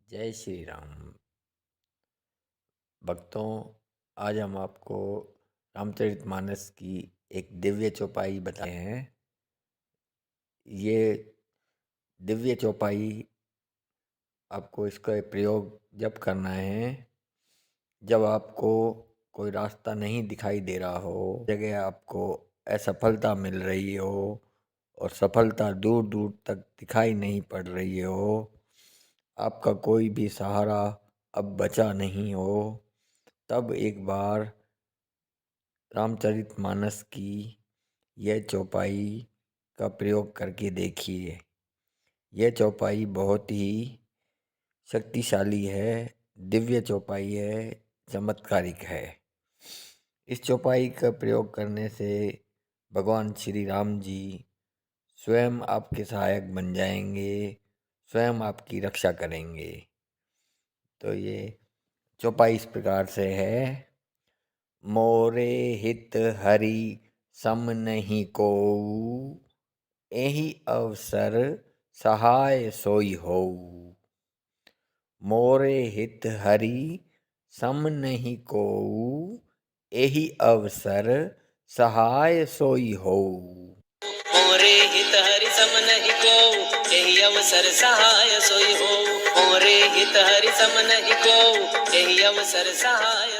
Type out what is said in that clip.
जय श्री राम। भक्तों, आज हम आपको रामचरितमानस की एक दिव्य चौपाई बताए हैं। ये दिव्य चौपाई आपको इसका प्रयोग जब करना है जब आपको कोई रास्ता नहीं दिखाई दे रहा हो, जगह आपको असफलता मिल रही हो और सफलता दूर दूर तक दिखाई नहीं पड़ रही हो, आपका कोई भी सहारा अब बचा नहीं हो, तब एक बार रामचरितमानस की यह चौपाई का प्रयोग करके देखिए। यह चौपाई बहुत ही शक्तिशाली है, दिव्य चौपाई है, चमत्कारिक है। इस चौपाई का प्रयोग करने से भगवान श्री राम जी स्वयं आपके सहायक बन जाएंगे, स्वयं आपकी रक्षा करेंगे। तो ये चौपाई इस प्रकार से है। मोरे हित हरि सम नहीं कोऊ, एहि अवसर सहाय सोई होऊ। मोरे हित हरि सम नहीं कोऊ, एहि अवसर सहाय सोई होऊ। मोरे हित हरि सम नहीं कोऊ, एहि अवसर सहाय सोई होऊ। मोरे हित हरि सम नहीं कोऊ, एहि अवसर सहाय